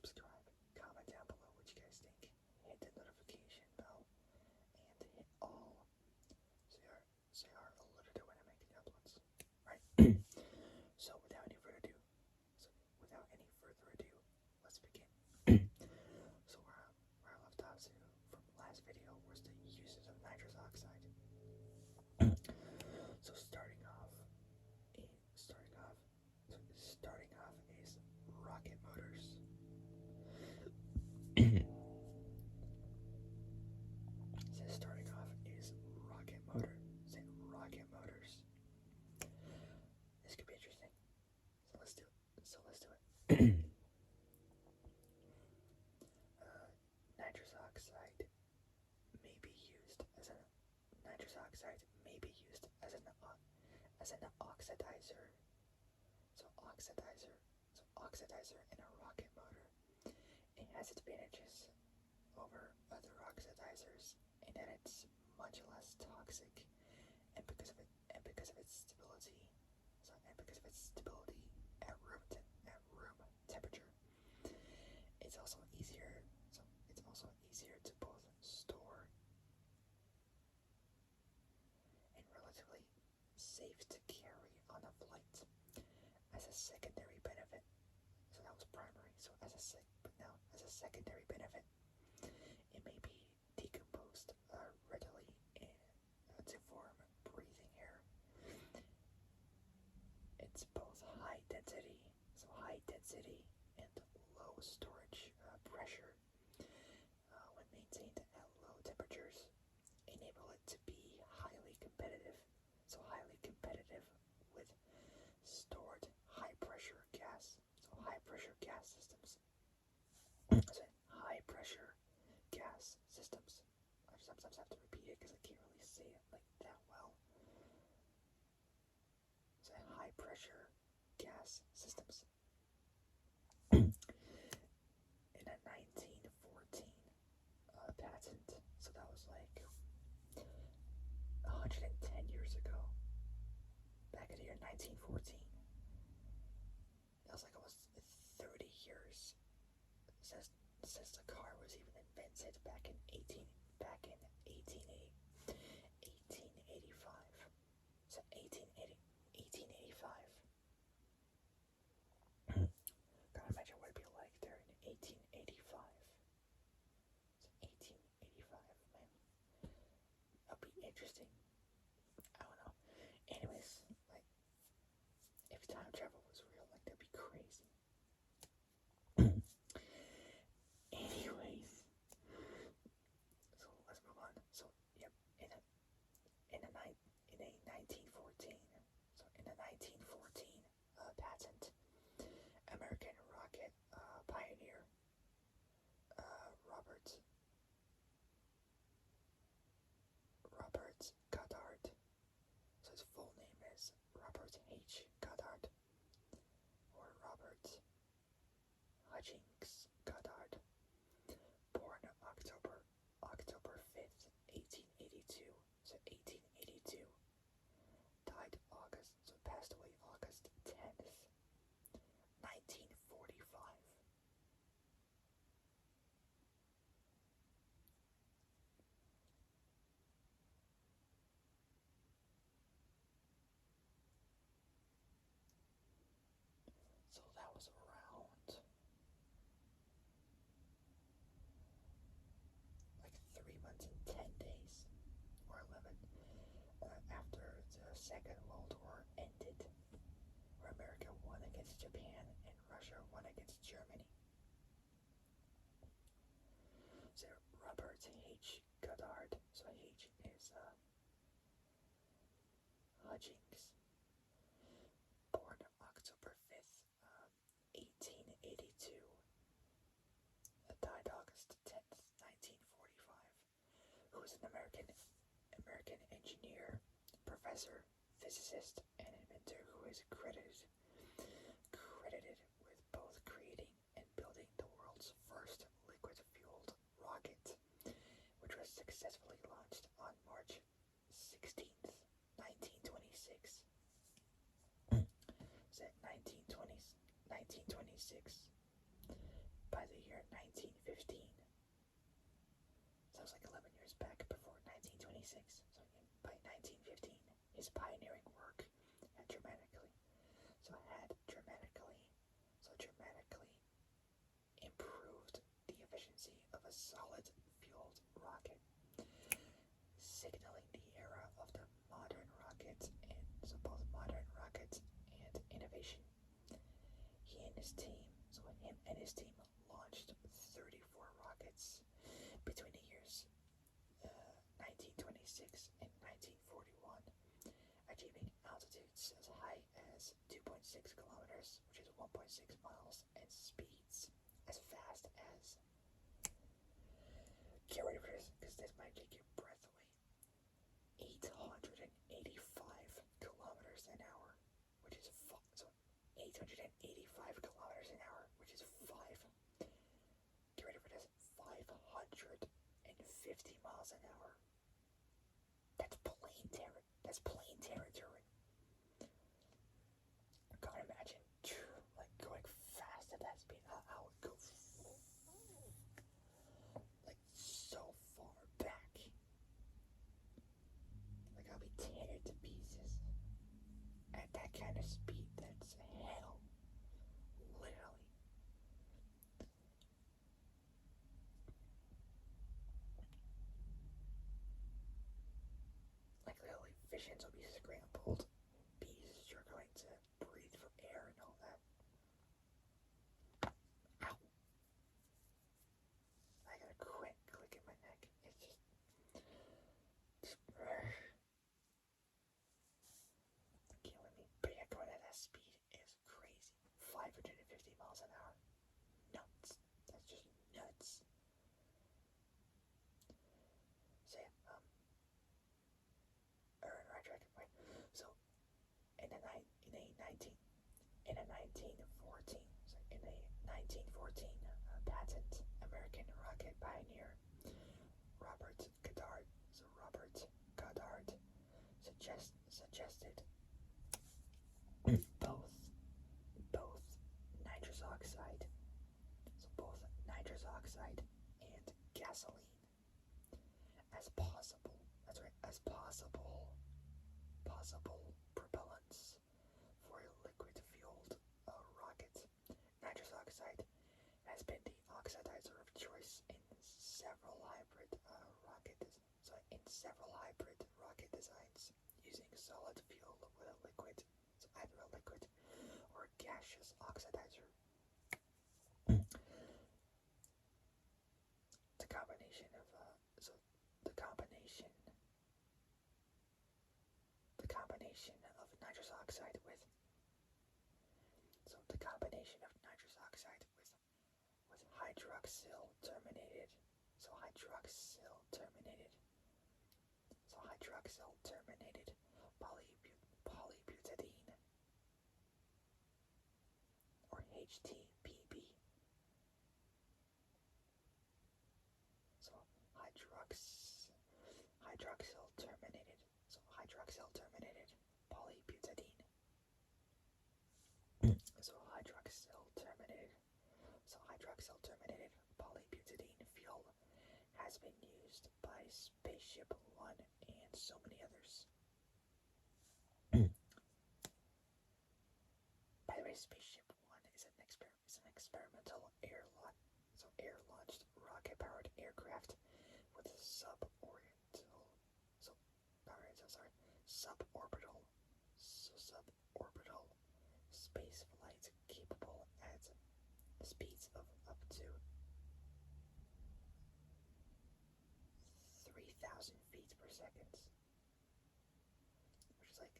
subscribe, comment down below what you guys think, hit the notification bell, and hit all so you are alerted when I make the uploads. Right? So without any further ado, let's begin. So where I left off from last video was the uses of nitrous oxide. So starting off is rocket motors. Rocket motors. This could be interesting. So let's do it. Nitrous oxide may be used as an oxidizer. So oxidizer in a rocket motor. It has advantages over other oxidizers in that it's much less toxic, and because of its stability at room temperature. It's also easier to both store and relatively safe to carry on a flight. As a secondary benefit, so that was primary. So as a secondary benefit, it may be decomposed readily to form breathing air. It's both high density and low storage pressure when maintained at low temperatures, enable it to be highly competitive with stored high pressure gas. So high pressure gas systems. I sometimes have to repeat it because I can't really say it like that well. So high pressure gas systems. In a 1914 patent, so that was like 110 years ago. Back in the year 1914. That was like almost 30 years since the car was even invented back in 1885. So 1885. Gotta imagine what it'd be like there in 1885. So 1885, man. That'd be interesting. I don't know. Anyways, like, if time travel was real, like, that'd be crazy. Anyways, so let's move on. So, yep, in a 1914 patent, American rocket pioneer Robert Goddard. So his full name is Robert H. Goddard, or Robert Hutchings Goddard, born October 5th, 1882. So 1882. Died passed away August 10th, 1945. So that was around like 3 months and 10 days, or 11, after the Second World War ended, where America won against Japan and Russia won against Germany. So Robert H. Goddard, so H is Hutchings, born October 5th, 1882, died August 10th, 1945, who was an American engineer, professor, physicist, and inventor who is credited with both creating and building the world's first liquid-fueled rocket, which was successfully launched on March 16th, 1926. So 1926, by the year 1915. So it was like 11 years back before 1926. So by 1915, his pioneering work had dramatically improved the efficiency of a solid-fueled rocket, signaling the era of the modern rocket and so both modern rockets and innovation. Him and his team launched 34 rockets between the years 1926 and 1941, achieving altitudes as high as 2.6 kilometers, which is 1.6 miles, and speeds as fast as, get ready for this, because this might take your breath away, 885 kilometers an hour, which is 885 kilometers an hour, which is 550 miles an hour. That's plain territory. I can't imagine like going fast at that speed. I would go like so far back. Like I'll be teared to pieces at that kind of speed. That's hell, literally. Like literally, visions will be scrambled. Bees, you're going to breathe for air and all that. Ow! I got a quick click in my neck. It's just killing me. But yeah, going at that speed is crazy. 550 miles an hour. Nuts. That's just nuts. So yeah, right track, right? So in a 1914 patent, American rocket pioneer Robert Goddard suggested both nitrous oxide, and gasoline as possible. That's right, as possible propellants for a liquid-fueled rocket. Nitrous oxide has been the oxidizer of choice in several hybrid rocket designs, using solid fuel with a liquid, so either a liquid or a gaseous oxidizer. The combination of nitrous oxide with hydroxyl terminated polybutadiene, or HTPB. So hydroxyl terminated polybutadiene. So hydroxyl terminated polybutadiene fuel has been used by Spaceship One and so many others. By the way, Spaceship One is an experimental air-launched rocket-powered aircraft with suborbital space flight capable at speeds of up to 3,000 feet per second, which is like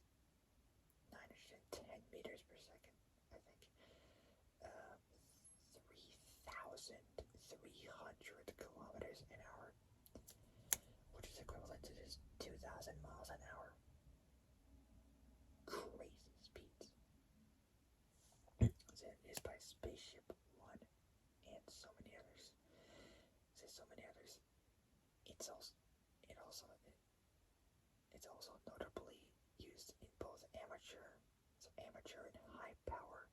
910 meters per second, I think. 3,300 kilometers an hour, which is equivalent to just 2,000 miles an hour. Crazy speeds. So it is by Spaceship One and so many others. It's also notably used in both amateur and high power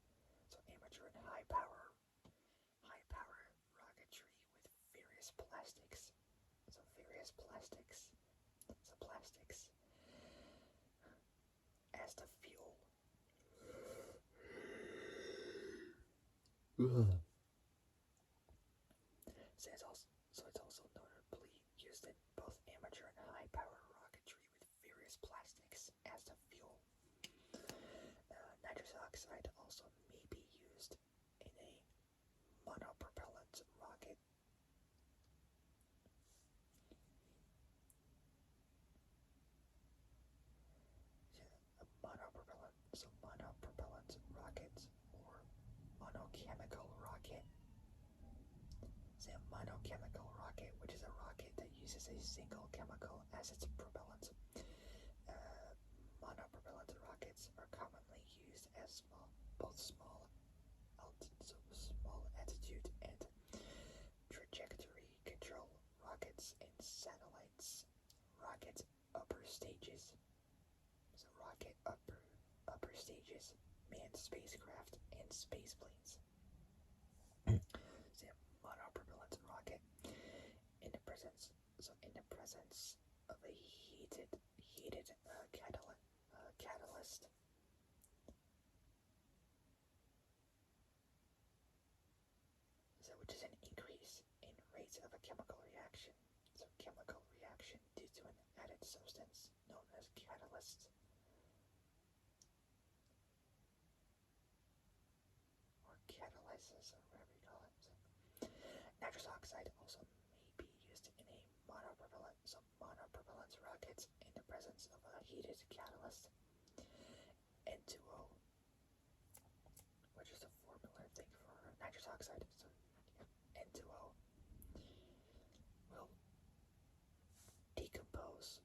So it's also notably used in both amateur and high-power rocketry with various plastics as the fuel. Nitrous oxide also may be used in a monopropellant rocket. Monopropellant rockets or monochemical rocket. Say a monochemical rocket, which is a rocket that uses a single chemical as its propellant. Monopropellant rockets are commonly used as both small altitude and trajectory control rockets and satellites. Rocket upper stages. So rocket upper stages, manned spacecraft, and space planes. So monopropellant rocket in the presence of a heated catalyst. So which is an increase in rates of a chemical reaction. So chemical reaction due to an added substance known as catalyst. Or catalysis, or whatever you call it. So, nitrous oxide also may be used in a monopropellant rockets in the presence of a heated catalyst. N2O, which is a formula thing for nitrous oxide. So N2O will decompose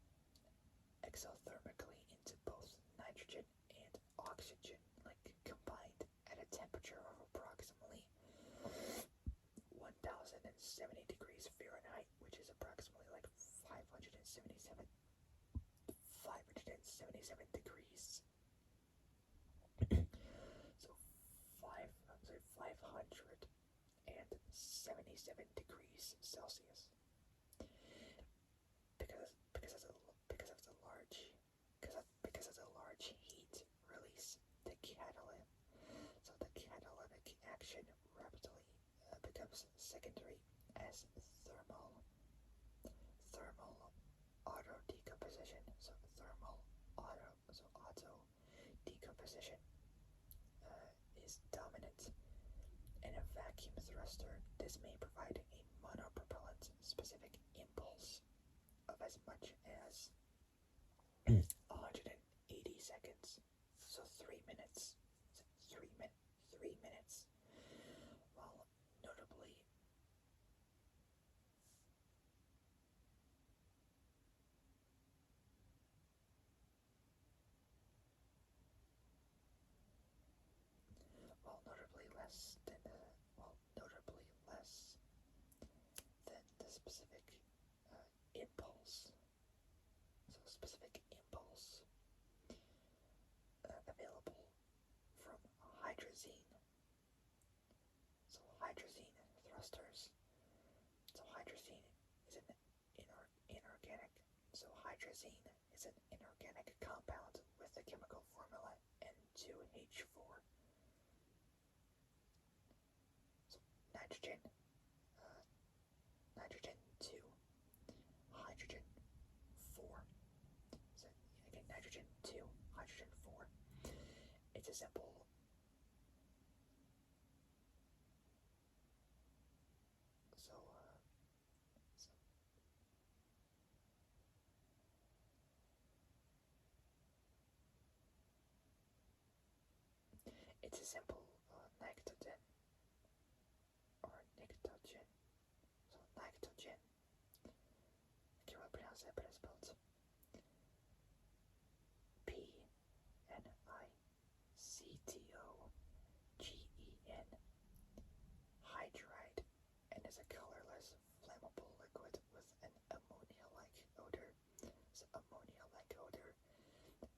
exothermically into both nitrogen and oxygen, like combined at a temperature of approximately 1070 degrees Fahrenheit, which is approximately like 577 degrees. So 577 degrees Celsius. Because of the large heat release, the catalytic action rapidly becomes secondary as thermal auto decomposition. So auto decomposition is dominant. In a vacuum thruster, this may provide a monopropellant specific impulse of as much as 180 seconds. So 3 minutes. 3 minutes. While notably less than the specific impulse. So specific impulse available from hydrazine. So hydrazine thrusters. So hydrazine is an inorganic. So hydrazine is an inorganic compound with the chemical formula N2H4. So nitrogen 2, hydrogen 4. So again, nitrogen 2, hydrogen 4. It's a simple it's a simple nictogen or nictogen. So nictogen. I can't really pronounce that, but it's spelled PNICTOGEN. Hydride, and is a colorless, flammable liquid with an ammonia-like odor. So ammonia-like odor.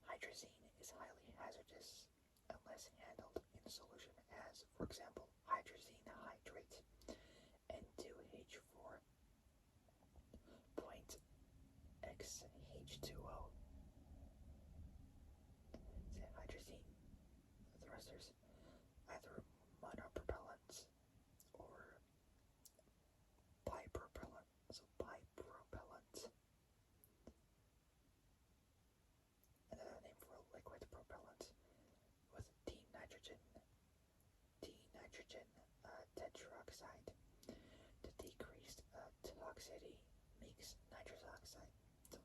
Hydrazine is highly hazardous unless handled in solution as, for example, hydrazine hydrate, N2H4, point XH2O. So hydrazine thrusters, either monopropellants nitrogen tetroxide. The decreased toxicity makes nitrous oxide. So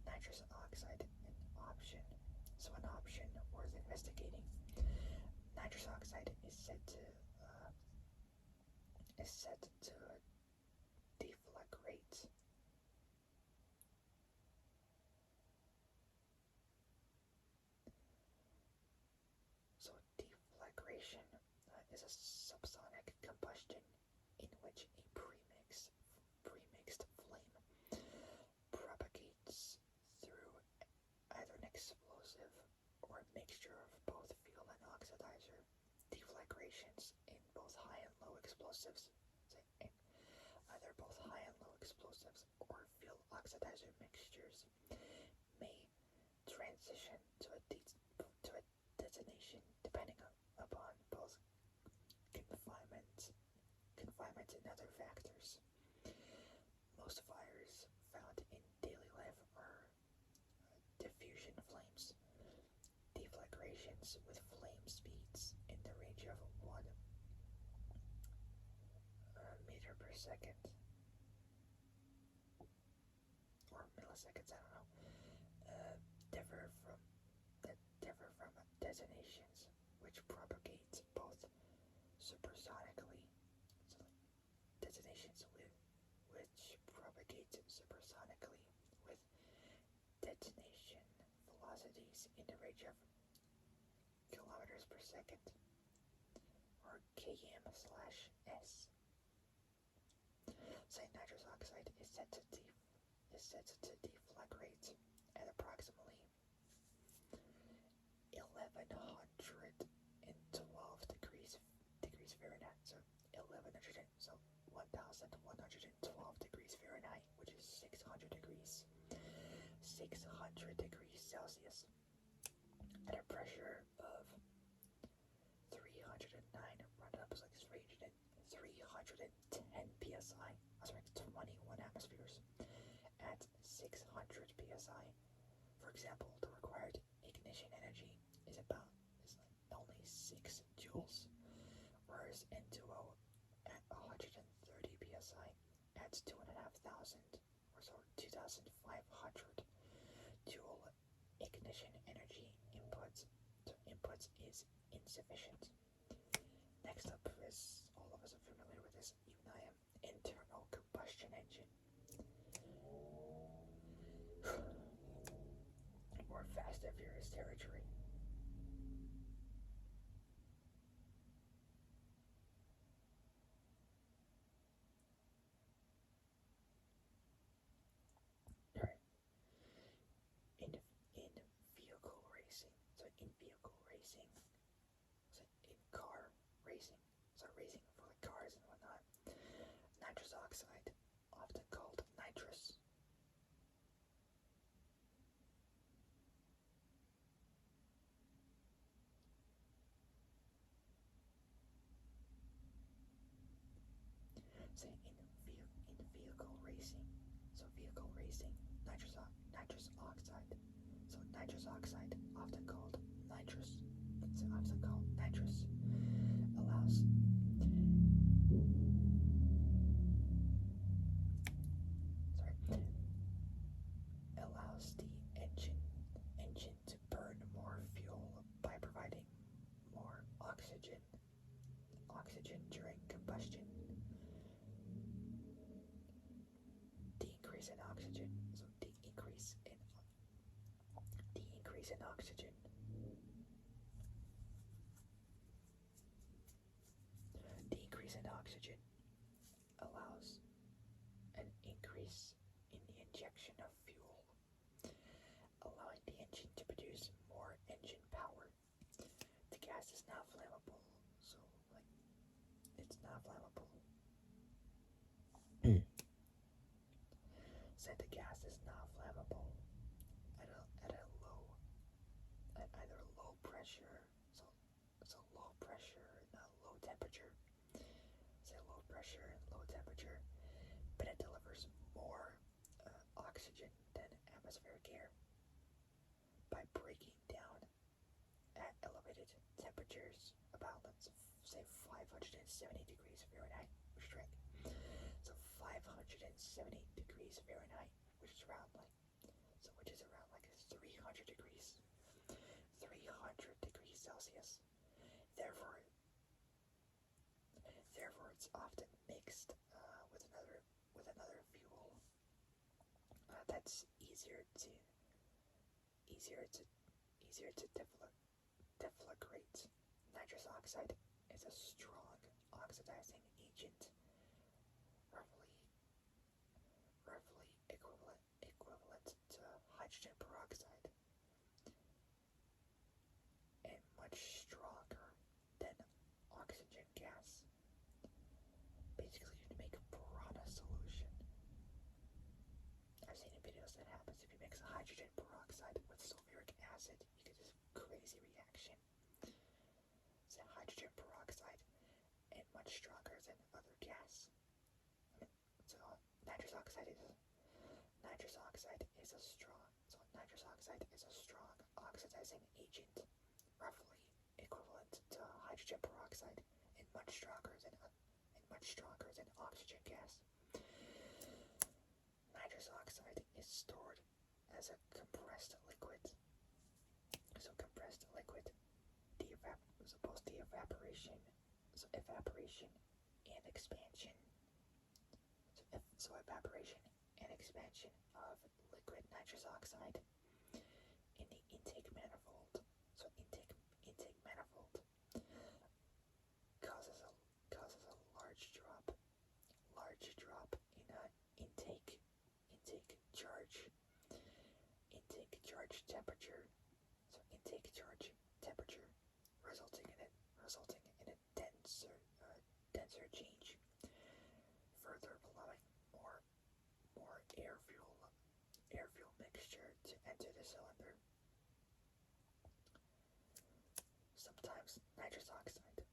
nitrous oxide an option. So an option worth investigating. Nitrous oxide is said to deflagrate. So deflagration is a subsonic combustion in which a premixed flame propagates through either an explosive or a mixture of both fuel and oxidizer. Deflagrations in both high and low explosives, either both high and low explosives or fuel oxidizer mixtures, may transition to a detonation depending upon both confinement and other factors. Most fires found in daily life are diffusion flames, deflagrations with flame speeds in the range of 1 meter per second, or milliseconds, I don't know, differ from detonations, which propagate both supersonically, so detonations which propagate supersonically with detonation velocities in the range of kilometers per second, or km/s. Say nitrous oxide is set to deflagrate at approximately 1112 degrees Fahrenheit. So 1112 degrees Fahrenheit, which is 600 degrees Celsius, at a pressure of 309, rounded up is like 310 psi. Sorry, 21 atmospheres at 600 psi. For example, the required ignition energy is only 6 joules, whereas N2O at 130 psi adds 2,500 or so 2,500 joule ignition energy. Inputs is insufficient. Next up is, all of us are familiar with this, even I am, internal combustion engine. More Fast and Furious territory. Alright. In vehicle racing, so in car racing, so racing for like cars and whatnot, nitrous oxide, often called nitrous, say in vehicle racing, so vehicle racing, nitrous oxide, so nitrous oxide, often called nitrous, allows the engine to burn more fuel by providing more oxygen during combustion. The increase in oxygen, so the increase in oxygen allows an increase in the injection of fuel, allowing the engine to produce more engine power. The gas is not flammable, so it's not flammable. Said the gas is not flammable at either low pressure, so low pressure, not low temperature. Say low pressure and low temperature, but it delivers more oxygen than atmospheric air by breaking down at elevated temperatures, about let's say degrees Fahrenheit, which is right. So 570 degrees Fahrenheit, which is around like 300 degrees. 300 degrees Celsius. Therefore, it's often mixed with another fuel that's easier to deflagrate. Nitrous oxide is a strong oxidizing agent, roughly equivalent to hydrogen peroxide, and much stronger than oxygen gas. Basically, you make a piranha solution. I've seen in videos that happens if you mix hydrogen peroxide with sulfuric acid, you get this crazy reaction. So hydrogen peroxide and much stronger than other gas. Nitrous oxide is a strong oxidizing agent, roughly equivalent to hydrogen peroxide and much stronger than oxygen gas. Nitrous oxide is stored as a compressed liquid. So compressed liquid, both the evaporation and expansion. So evaporation and expansion of liquid nitrous oxide in the intake manifold. So intake manifold causes a large drop in intake charge temperature. So intake charge temperature resulting in a denser change, further allowing more air fuel mixture to enter the cylinder. Sometimes nitrous oxide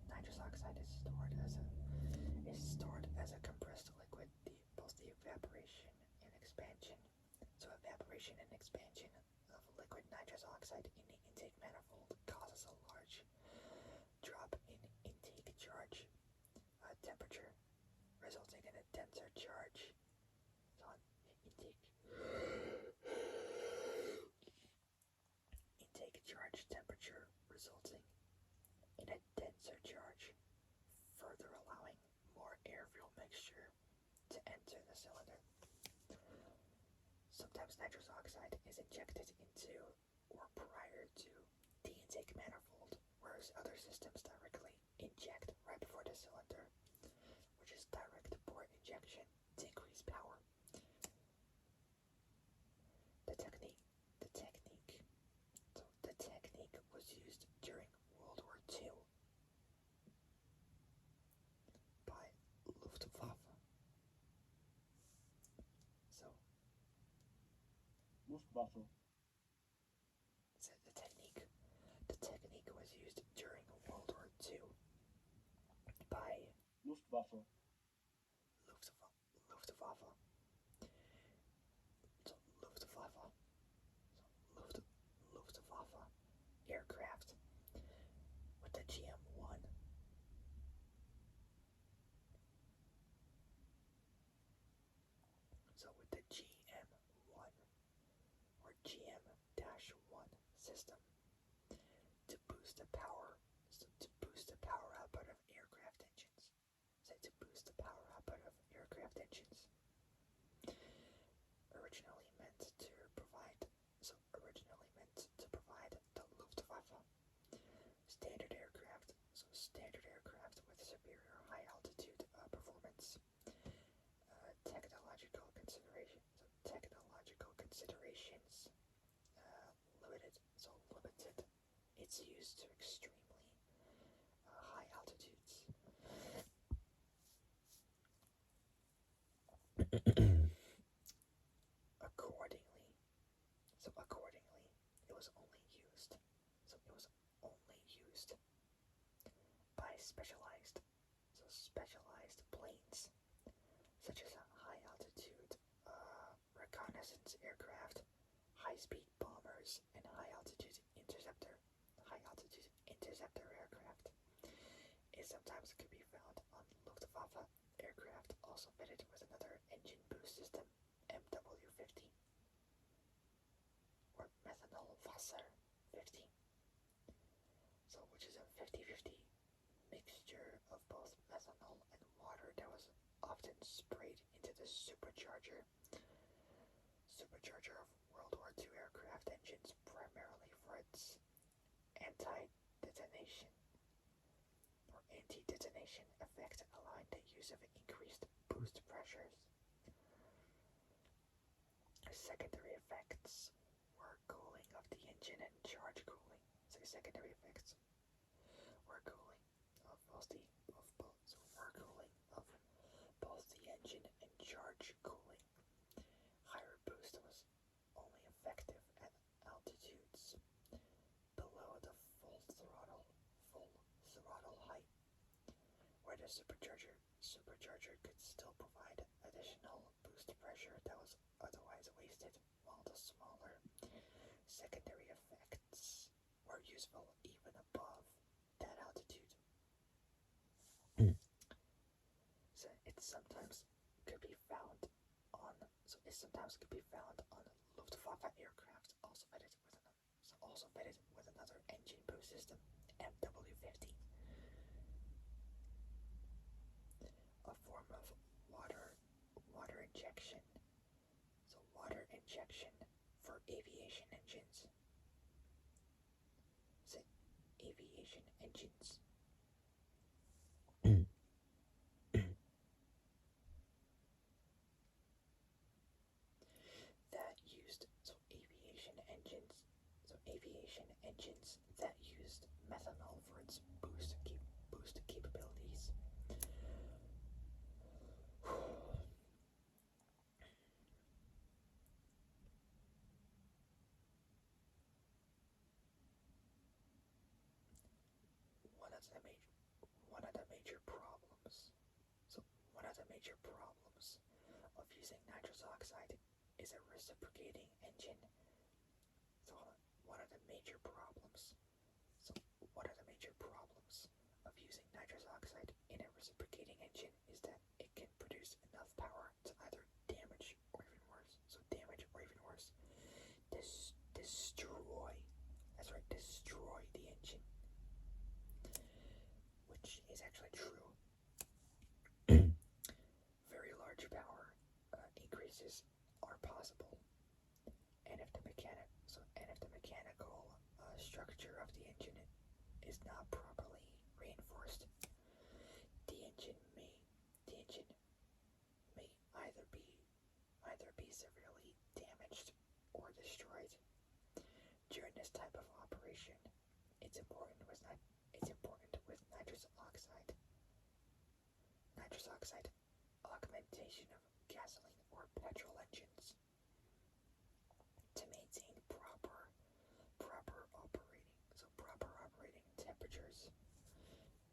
nitrous oxide is stored as a compressed liquid. Both the evaporation and expansion. So evaporation and expansion of liquid nitrous oxide in the intake manifold causes a large drop in intake charge temperature, resulting in a denser charge. So intake charge temperature resulting in a denser charge, further allowing more air-fuel mixture to enter the cylinder. Sometimes nitrous oxide is injected into or prior to the intake manifold, whereas other systems directly inject right before the cylinder, which is direct port injection to increase power. The technique was used during World War II by Luftwaffe. So the technique was used during World War II by Luftwaffe. Luftwaffe aircraft with the GM-1. So with the GM-1 or GM-1 system to boost the power output of aircraft engines. Originally meant to provide the Luftwaffe standard aircraft with superior high altitude performance. Technological considerations limited its use to extremely high altitudes. Accordingly, it was only used by specialized specialized planes, such as high-altitude reconnaissance aircraft, high-speed bombers, and high-altitude interceptor aircraft. It sometimes could be found on Luftwaffe aircraft, also fitted with another engine boost system, MW-15, or methanol Wasser 15. So, which is a 50-50 mixture of both methanol and water that was often sprayed into the supercharger of World War II aircraft engines, primarily for its anti-detonation effect, allowing the use of increased boost pressures. Secondary effects were cooling of the engine and charge cooling. So secondary effects were cooling of both the engine and charge cooling. Higher boost was only effective at altitudes below the full throttle height, where the supercharger could still provide additional boost pressure that was otherwise wasted, while the smaller secondary effects were useful even above that altitude. So it sometimes could be found on Luftwaffe aircraft, also fitted with another engine boost system, MW-15. A form of water injection. So water injection for aviation engines. So aviation engines. Aviation engines that used methanol for its boost capabilities. One of the major problems of using nitrous oxide is a reciprocating engine. So one of the major problems of using nitrous oxide in a reciprocating engine is that it can produce enough power to either damage or even worse, destroy the engine, which is actually true. Very large power increases are possible, and if the mechanical structure of the engine is not properly reinforced, the engine may either be severely damaged or destroyed. During this type of operation, it's important with nitrous oxide augmentation of gasoline or petrol engines to maintain proper operating temperatures.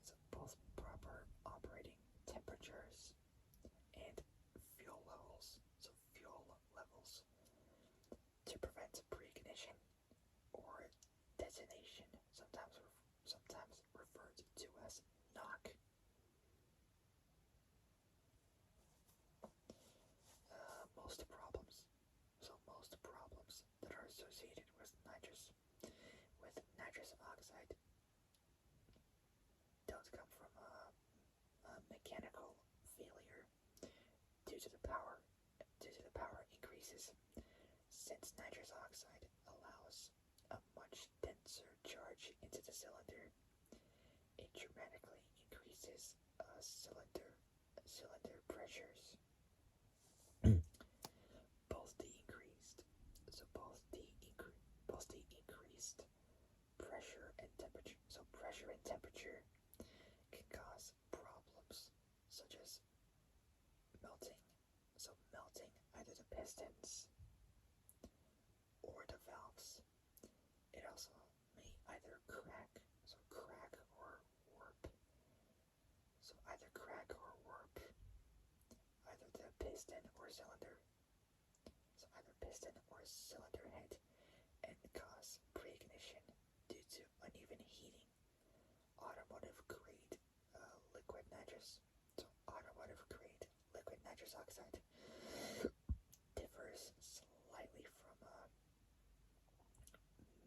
So both proper operating temperatures and fuel levels to prevent preignition or detonation, sometimes referred to as knock. Most problems that are associated with nitrous oxide don't come from a mechanical failure due to the power increases. Since nitrous oxide allows a much denser charge into the cylinder, it dramatically increases cylinder pressures. Both the increased pressure and temperature can cause problems such as melting either the pistons or the valves. It also may either crack or warp. So either crack or the piston or cylinder, so either piston or cylinder head, and cause preignition due to uneven heating. Automotive grade liquid nitrous. So automotive grade liquid nitrous oxide differs slightly from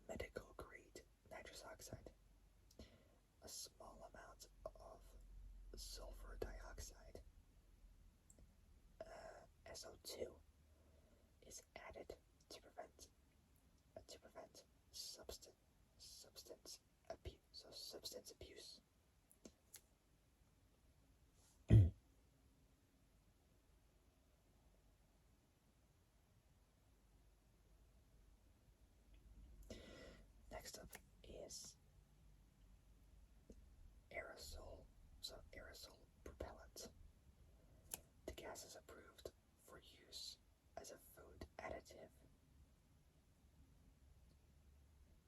medical grade nitrous oxide. A small amount of sulfur dioxide, SO2, is added to prevent substance abuse. So substance abuse. Next up is aerosol. So aerosol propellant. The gas is approved for use as a food additive.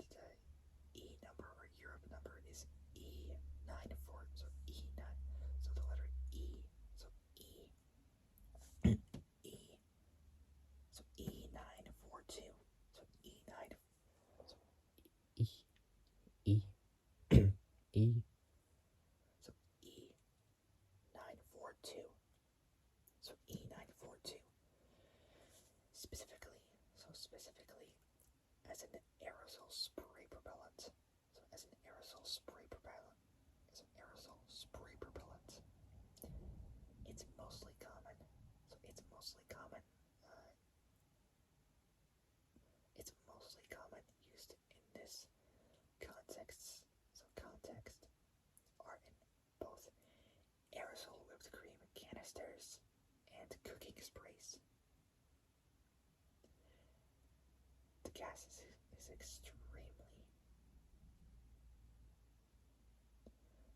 The E number or Europe number is E94. So E9. So the letter E. So E. E. So E942. So E9. So E. E. E. So E942. So E942. Specifically as an aerosol spray propellant. So as an aerosol spray propellant. It's mostly common. So it's mostly common. It's mostly common used in this context. So context are in both aerosol whipped cream canisters and cooking sprays. The gas is extremely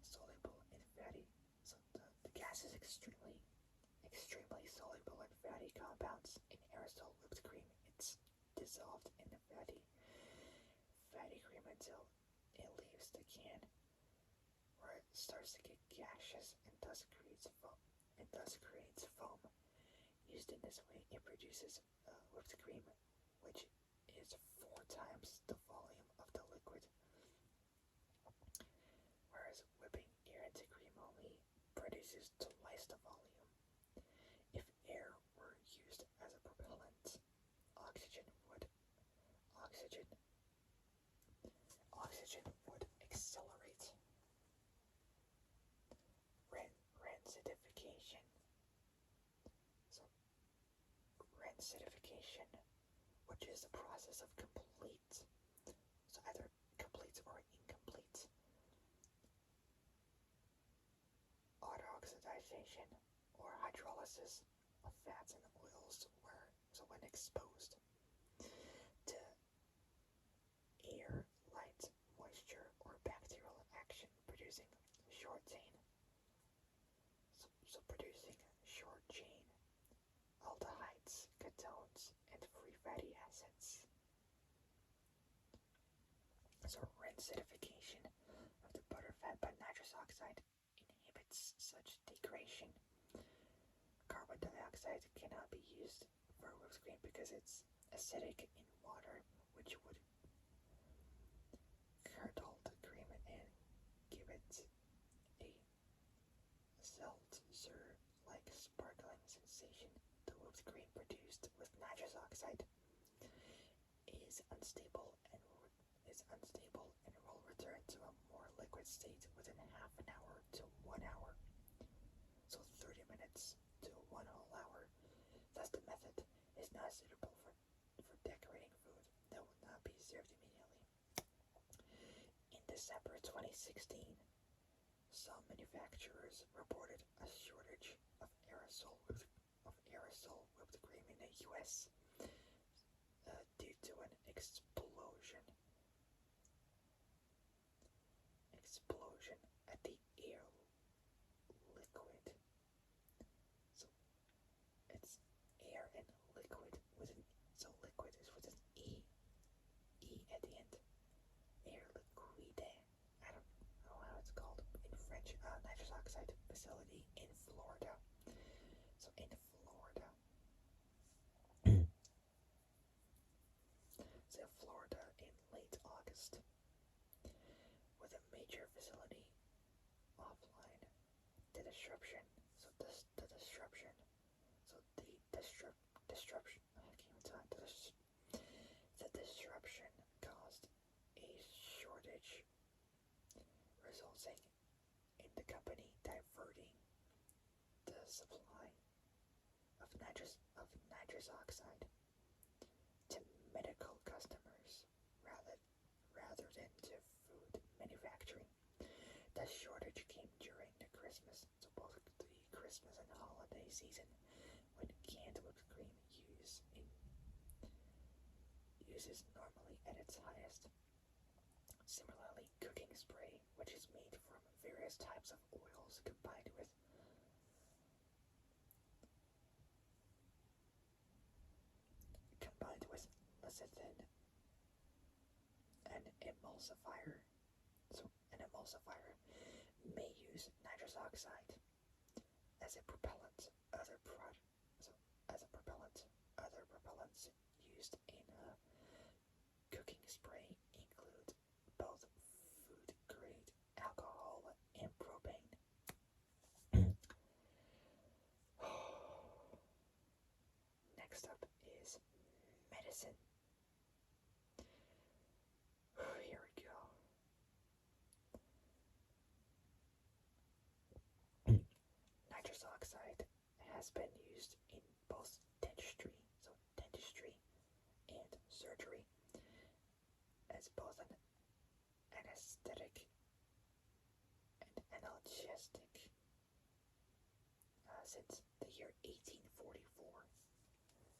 soluble in fatty. So the gas is extremely soluble in fatty compounds. In aerosol whipped cream, it's dissolved in the fatty cream until it leaves the can, where it starts to get gaseous and thus creates foam. Used in this way, it produces whipped cream, which is 4 times the volume of the liquid, whereas whipping air into cream only produces twice the volume. If air were used as a propellant, oxygen would accelerate rancidification. So rancidification, which is the process of so either complete or incomplete autooxidation or hydrolysis of fats and oils, when exposed to air, light, moisture, or bacterial action, producing short chain. So producing short chain aldehydes, ketones, and free fatty acids. So rancidification of the butterfat by nitrous oxide inhibits such degradation. Carbon dioxide cannot be used for whipped cream because it's acidic in water, which would curdle the cream and give it a seltzer-like sparkling sensation. The whipped cream produced with nitrous oxide is unstable and will return to a more liquid state within half an hour to 1 hour. So 30 minutes to 1 whole hour. Thus the method is not suitable for decorating food that will not be served immediately. In December 2016, some manufacturers reported a shortage of aerosol whipped cream in the US due to an explosion at the air liquid. So it's air and liquid so liquid is with an E at the end. Air liquide. I don't know how it's called in French. Nitrous oxide facility in Florida. So in major facility offline. The disruption. So this the disruption. So the disruption. I can't even talk. The disruption caused a shortage, resulting in the company diverting the supply of nitrous oxide to medical customers rather than to food manufacturing. The shortage came during the Christmas, so both the Christmas and holiday season, when canned whipped cream is normally at its highest. Similarly, cooking spray, which is made from various types of oils combined with lecithin, an emulsifier. So an emulsifier may use nitrous oxide as a propellant. Other propellants used in cooking spray include both food grade alcohol and propane. Next up is medicine. Here we go. Nitrous oxide has been used in both dentistry and surgery, as both an anesthetic and analgesic since the year 1844.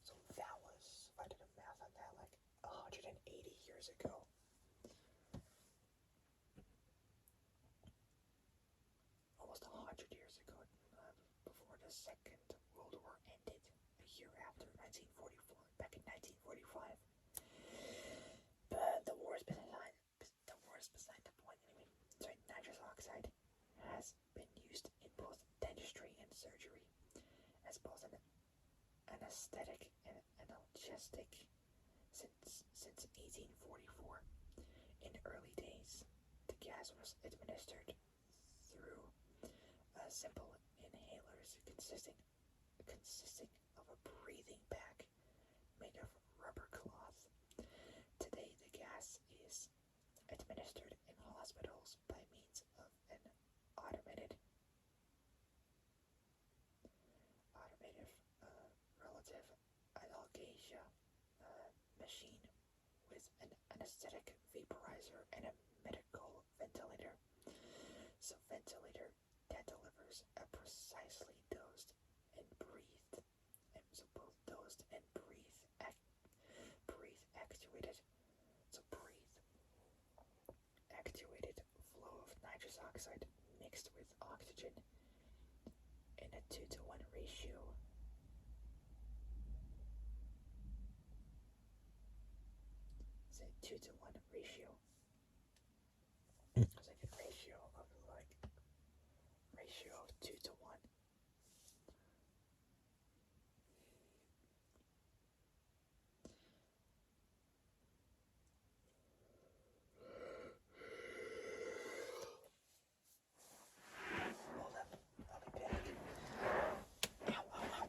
So that was, if I did a math on that, like 180 years ago. Almost 100 years ago, before the Second World War ended, a year after 1944, back in 1945. But the war is beside the point anyway. So nitrous oxide has been used in both dentistry and surgery as both an anesthetic and analgesic since 1844. In early days, the gas was administered through simple inhalers consisting of a breathing bag made of rubber cloth. Today, the gas is administered in hospitals by means of an automated relative analgesia machine with an anesthetic vaporizer and a medical ventilator. So ventilator that delivers a precisely dosed and breathed, and so both dosed and actuated flow of nitrous oxide mixed with oxygen in a 2-to-1 ratio. Say 2-to-1 ratio. It's like a ratio of 2-to-1. Hold up, I'll be back. Ow, ow, ow.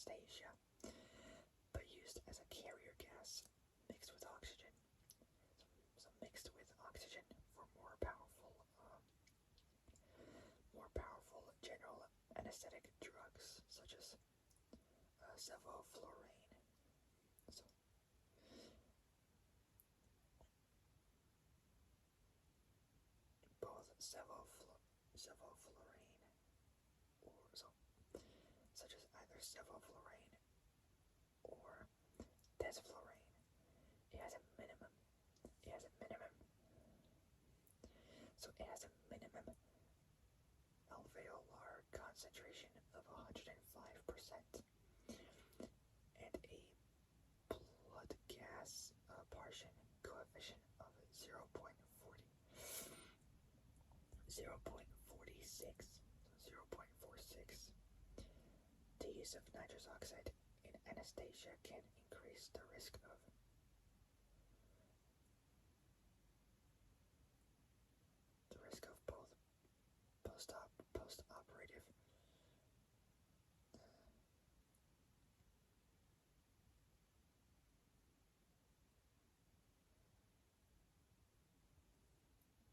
anesthesia, but used as a carrier gas mixed with oxygen. So mixed with oxygen for more powerful general anesthetic drugs such as sevoflurane. So both sevoflurane or such as either sevoflurane or desflurane. It has a minimum. So it has a minimum alveolar concentration of 105% and a blood gas partition coefficient of 0.46. The use of nitrous oxide in anesthesia can increase the risk of both post-operative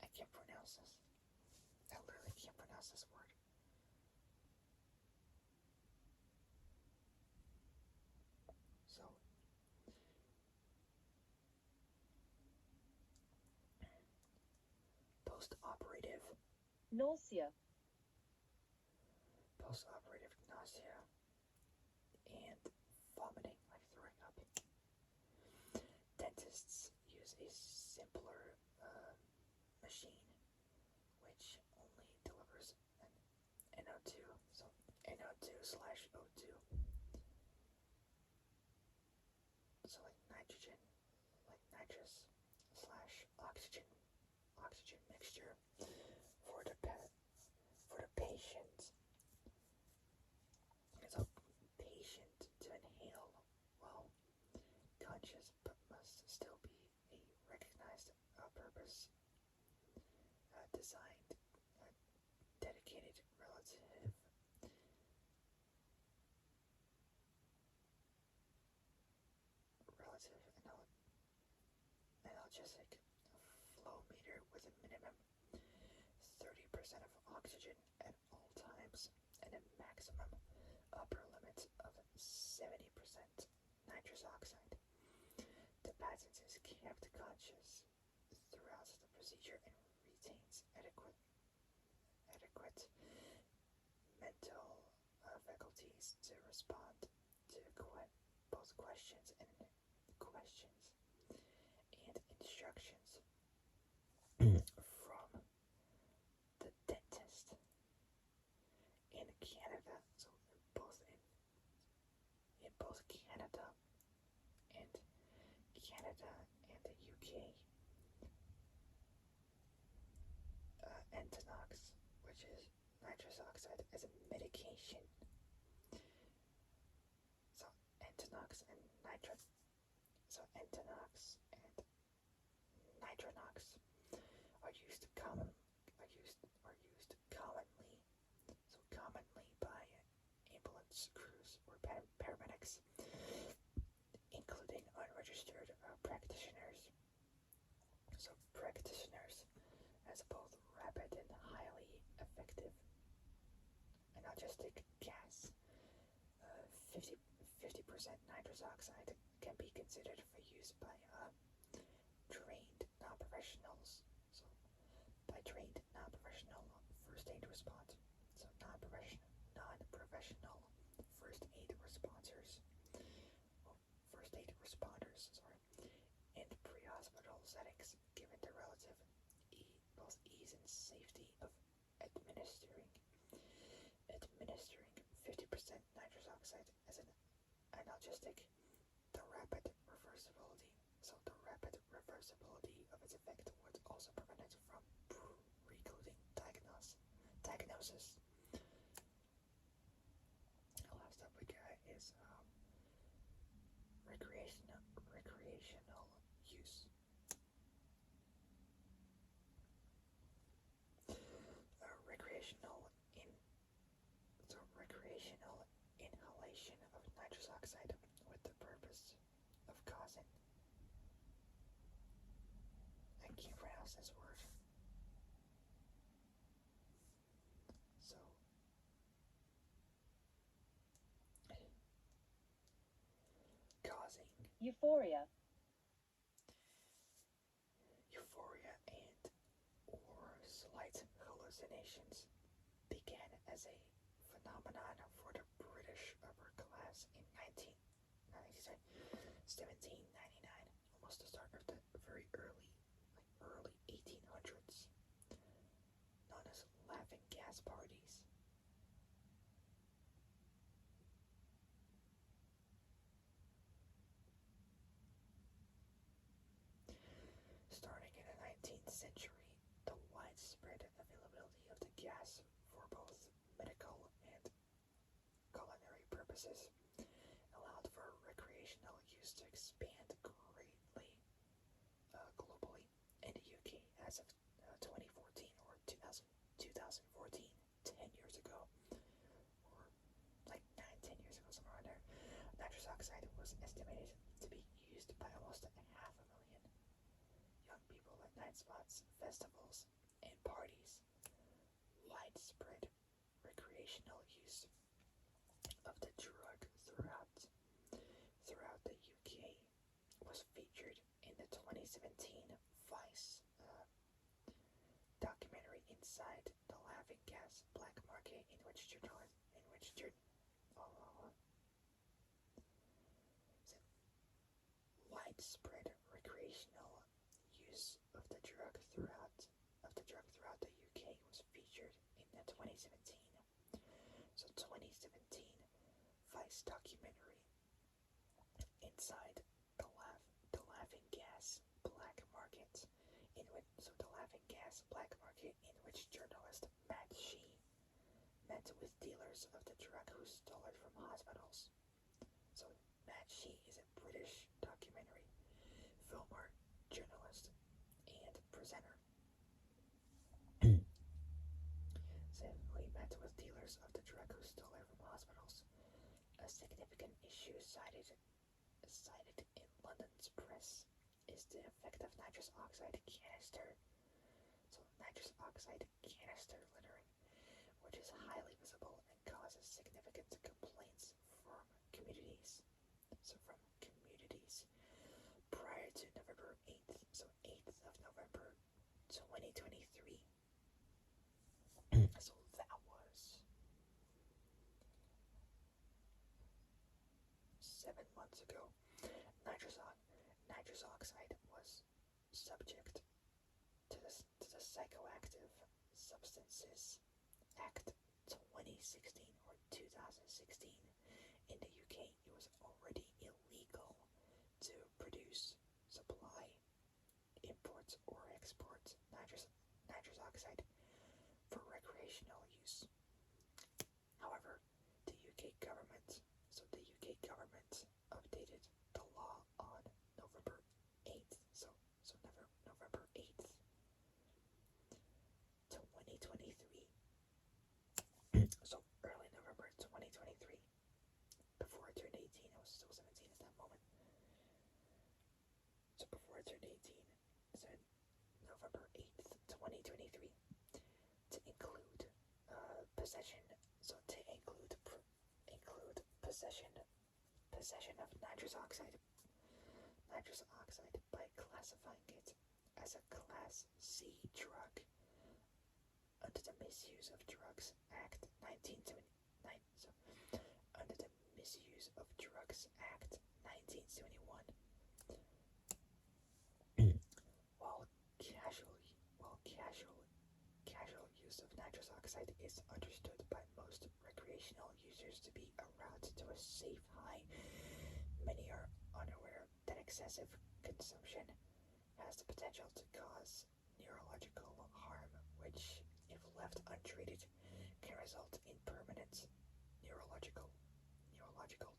I can't pronounce this. I literally can't pronounce this word. So, post-operative nausea and vomiting, like throwing up. Dentists use a simpler machine which only delivers an NO2, so NO2/O2. So like nitrous/oxygen mixture for the patient. So patient to inhale while conscious, but must still be a recognized purpose designed, dedicated, relative analgesic flow meter with a minimum 30% of oxygen at all times and a maximum upper limit of 70% nitrous oxide. The patient is kept conscious throughout the procedure and retains adequate mental faculties to respond to both questions and instructions from the dentist. In Canada, so in both Canada and the UK, N20, which is nitrous oxide, as a medication. So N20 and Nitronox are used commonly by ambulance crews or paramedics, including unregistered practitioners. So practitioners as both rapid and highly effective analgesic gas. 50% nitrous oxide can be considered for use by trained non-professionals. So by trained non-professional first aid response. So non-professional first aid responders. In pre-hospital settings, given the relative both ease and safety of administering 50% nitrous oxide as an analgesic, the rapid reversibility of its effect would also prevent it from precluding diagnosis. Last up we got is recreational use. Recreational inhalation of Euphoria. Euphoria and or slight hallucinations began as a phenomenon for the British upper class in 1799, almost the start of the very early 1800s, known as laughing gas parties. Starting in the 19th century, the widespread availability of the gas for both medical and culinary purposes allowed for recreational use to expand greatly globally. In the UK, as of 2014 or 2014, 10 years ago, or like 9, 10 years ago, somewhere around there, nitrous oxide was estimated to be used by almost 500,000 young people at night spots, festivals, and parties. Widespread recreational use of the drug throughout the UK was featured in the 2017 Vice documentary Inside the Laughing Gas Black Market, in which widespread recreational use of the drug throughout the UK was featured in the 2017 Vice documentary Inside the Laughing Gas Black Market, in which journalist Matt Shee met with dealers of the drug who stole it from hospitals. So Matt Shee is a British documentary filmer, journalist, and presenter. So we met with dealers of the drug who stole it from hospitals. A significant issue cited in London's press is the effect of nitrous oxide canister littering, which is highly visible and causes significant complaints from communities. Prior to November 8th, 8th of November 2023. So that was 7 months ago. Nitrous oxide was subject to the Psychoactive Substances Act 2016 or 2016. In the UK, it was already illegal to produce, supply, import, or export nitrous oxide for recreational use. However, the UK government updated the law on November 8th, November 8th, 2023. So early November 2023. Before I turned 18, I was still 17 at that moment. So before I turned 18, said November 8th, 2023, to include possession. So to include possession of nitrous oxide by classifying it as a Class C drug under the Misuse of Drugs Act 1979. So under the Misuse of Drugs Act 1971. While casual use of nitrous oxide is understood by most recreational users to be a route to a safe high, many are unaware that excessive consumption has the potential to cause neurological harm, which, if left untreated, can result in permanent neurological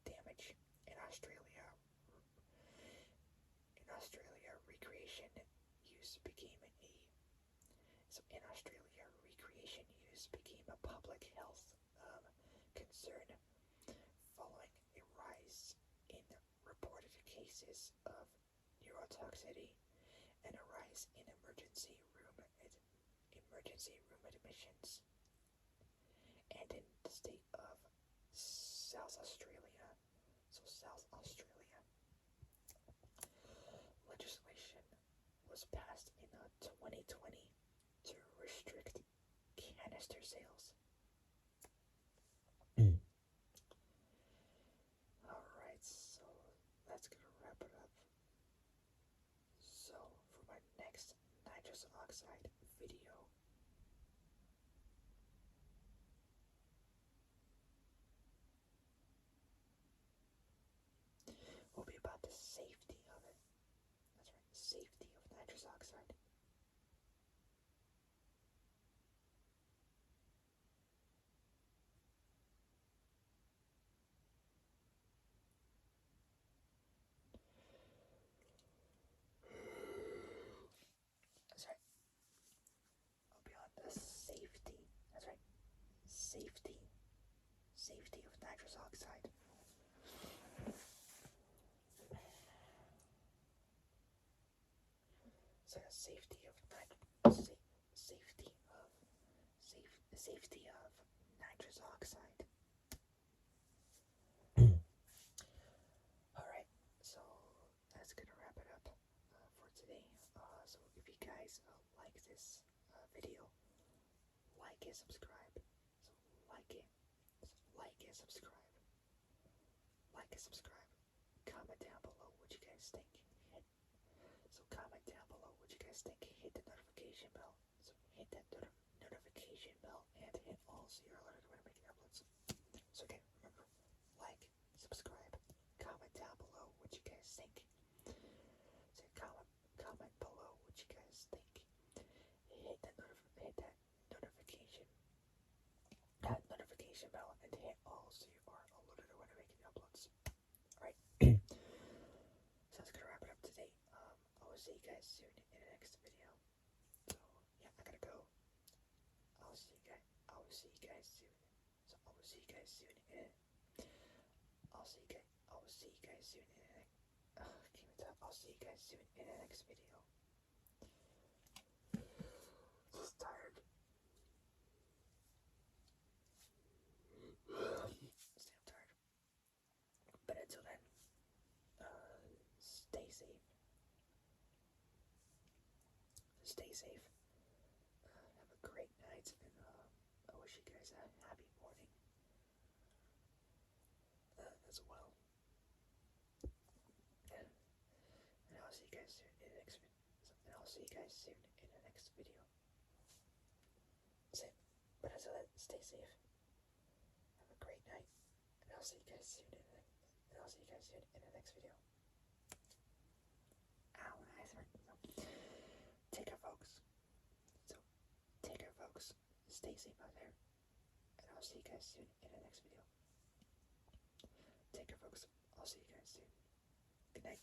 damage. In Australia, recreation use became a public health concern following a rise in reported cases of neurotoxicity and a rise in emergency room admissions. And in the state of South Australia, register sales. Alright, so that's gonna wrap it up. So, for my next nitrous oxide video, will be about the safety of it. That's right, safety of nitrous oxide. That's right. I'll be on the safety. That's right. Safety. Safety of nitrous oxide. So the safety of safety of nitrous oxide. Alright, so that's gonna wrap it up for today. So if you guys like this video, like and subscribe. So like it, subscribe, like and subscribe. Comment down below what you guys think. So comment down below what you guys think. Hit the notification bell. So hit that notification bell and hit all so you're alerted when I make uploads. So again, remember, like, subscribe, comment down below what you guys think. So comment below what you guys think. Hit that notification bell and hit all so you are alerted when I make uploads. Alright. So that's gonna wrap it up today. I will see you guys soon in the next video. So yeah, I gotta go. I will see you guys soon. So I will see you guys soon in the next video. Just tired. Still tired. But until then, stay safe. Stay safe. Have a great night, and I wish you guys a happy morning as well. And I'll see you guys soon in the next video. But until then, stay safe. Have a great night, and I'll see you guys soon in the next video. Ow, my eyes hurt. Take care, folks. So, take care, folks. Stay safe out there, and I'll see you guys soon in the next video. Take care, folks. I'll see you guys soon. Good night.